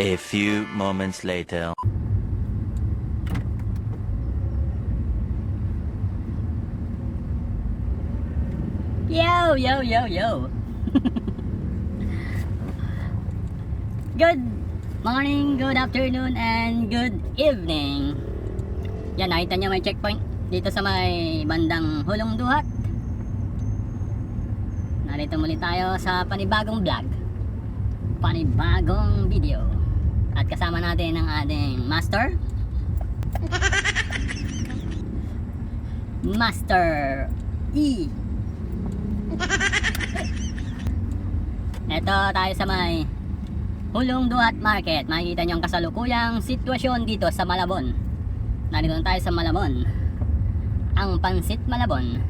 A few moments later. Yo, yo, yo, yo. Good morning, good afternoon, and good evening. Yan, nakita niyo may checkpoint dito sa may bandang Hulong Duhat. Narito muli tayo sa panibagong vlog, panibagong video. At kasama natin ang ating master Master E. Ito tayo sa may Hulong Duhat Market. Makikita nyo ang kasalukuyang sitwasyon dito sa Malabon. Narito tayo sa Malabon, ang Pansit Malabon.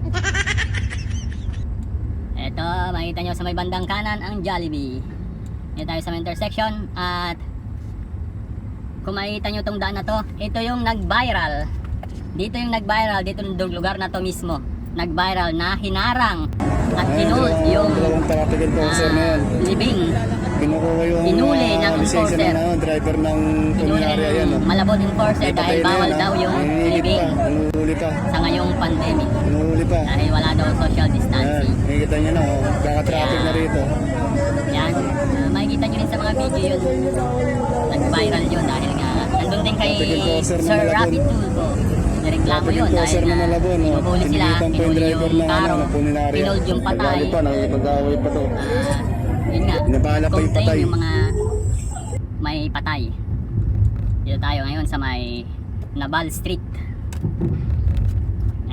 Ito, makikita nyo sa may bandang kanan ang Jollibee. Dito tayo sa may intersection. At kung makikita nyo itong daan na to, ito yung nag-viral. Dito yung nag-viral, dito yung lugar na to mismo. Nag-viral na hinarang at hinold yung libing. Hinuli ng enforcer. Driver ng Hinuli ng Malabon enforcer dahil bawal daw yung libing sa ngayong pandemic. Dahil wala daw social distancing. Nakikita nyo na, kaka-traffic na rito. Yan. Makikita nyo rin sa mga video yun. Nag-viral yun dahil nga nandun din kay Sir Rapi Tulfo. Nireklamo yun dahil nga pinupuli sila, pinuli yung karo, pinold yung patay. Mag-away pa to. Yun nga, Nabala pa yung contain patay. yung mga may patay. Dito tayo ngayon sa may Nabal Street.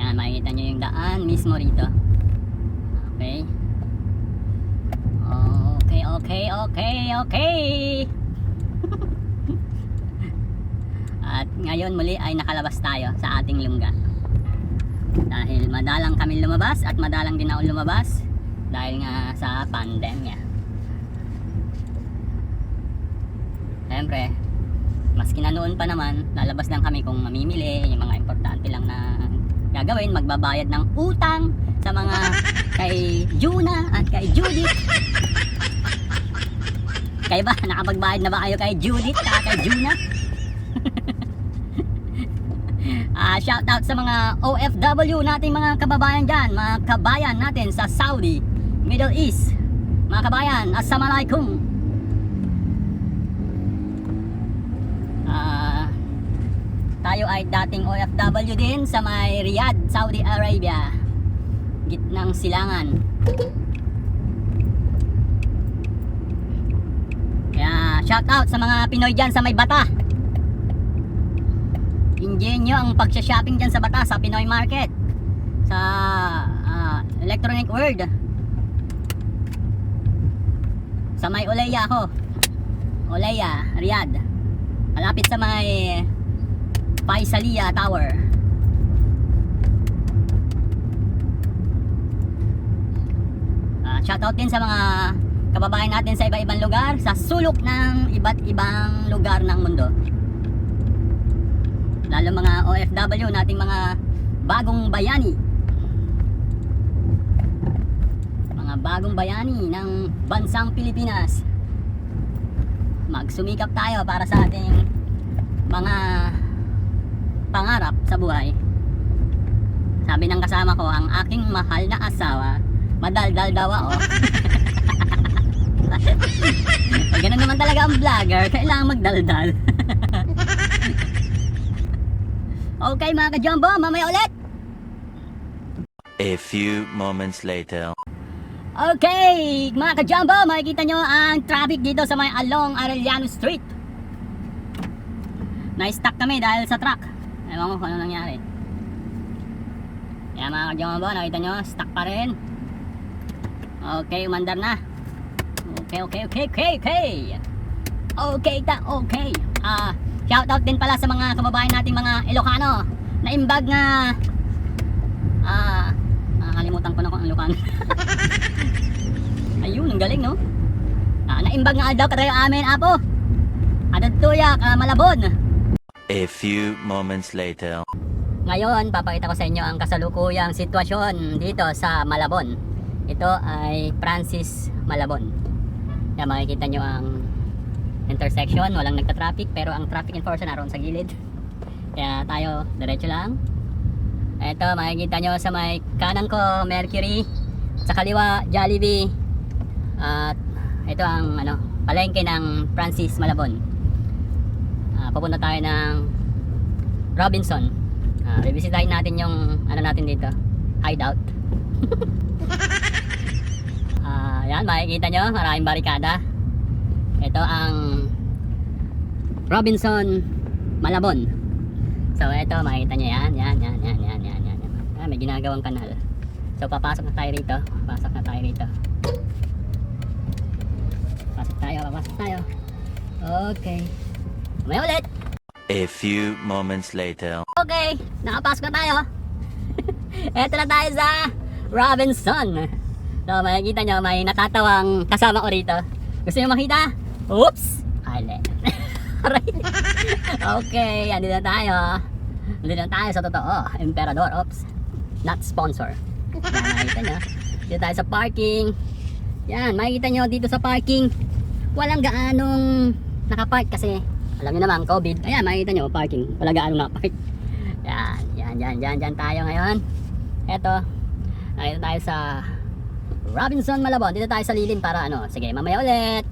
Yan, makikita nyo yung daan mismo rito. Okay. Okay. At ngayon muli ay nakalabas tayo sa ating lungga. Dahil madalang kami lumabas at madalang din ako lumabas dahil nga sa pandemya. Siyempre, maski na noon pa naman, lalabas lang kami kung mamimili, yung mga importante lang na gagawin, magbabayad ng utang sa mga kay Juna at kay Judith. Kayo ba? Nakapagbayad na ba kayo kay Judith at kay Juna? Shout out sa mga OFW nating mga kababayan dyan, mga kabayan natin sa Saudi, Middle East. Mga kabayan, assalamualaikum. Tayo ay dating OFW din sa may Riyadh, Saudi Arabia, gitnang silangan. Kaya shout out sa mga Pinoy dyan sa may Bata. Enjoy nyo ang pagsha-shopping dyan sa Bata, sa Pinoy Market, sa Electronic World. Sa may Oleya ako, Oleya, Riyadh, malapit sa may Faisalia Tower. Shoutout din sa mga kababayan natin sa iba-ibang lugar, sa sulok ng iba't ibang lugar ng mundo. Lalo mga OFW nating mga bagong bayani. Mga bagong bayani ng bansang Pilipinas. Magsumikap tayo para sa ating mga pangarap sa buhay. Sabi ng kasama ko, ang aking mahal na asawa, madaldal daw ako. Ganun naman talaga ang vlogger, kailangan magdaldal. Okay mga ka-jumbo, mamaya ulit. A few moments later. Okay mga ka-jumbo, makikita nyo ang traffic dito sa may along Arellano Street. Na-stuck kami dahil sa truck. Ewan ko kung ano nangyari. Kaya mga ka-jumbo, nakita nyo, stuck pa rin. Okay, umandar na. Okay. Okay. Shoutout din pala sa mga kababayan nating mga Ilocano na imbag na nakalimutan ko na kung ang Ilocano. Ayun, ang galing no. Naimbag nga daw katayo amin apo. Adad tuyak, Malabon. A few moments later. Ngayon, papakita ko sa inyo ang kasalukuyang sitwasyon dito sa Malabon. Ito ay Francis Malabon. Kaya makikita nyo ang intersection, walang nagta-traffic, pero ang traffic enforcer naroon sa gilid. Kaya tayo, diretso lang. Ito, makikita nyo sa may kanan ko, Mercury. Sa kaliwa, Jollibee. At ito ang palengke ng Francis Malabon. Pupunta tayo ng Robinson. Bibisitahin natin yung natin dito, hideout. Yan, makikita nyo, maraming barikada. Ito ang Robinson Malabon. So ito, makikita nyo yan. May ginagawang kanal. So papasok na tayo rito. Papasok tayo. Okay. May ulit. A few moments later. Okay, nakapasok na tayo. Eto na tayo sa Robinson. So makikita nyo, may natatawang kasama ko rito. Gusto nyo makita? Oops! Ale. Okay, andito na tayo. Andito na tayo sa totoo. Emperador. Oops. Not sponsor. Yan, makikita nyo. Dito tayo sa parking. Yan, makikita nyo dito sa parking. Walang gaanong nakapark kasi alam nyo naman, COVID. Ayan, makikita nyo, parking. Wala gaanong nakapark. Yan tayo ngayon. Eto, nakita tayo sa Robinson Malabon. Dito tayo sa lilim para sige, mamaya ulit.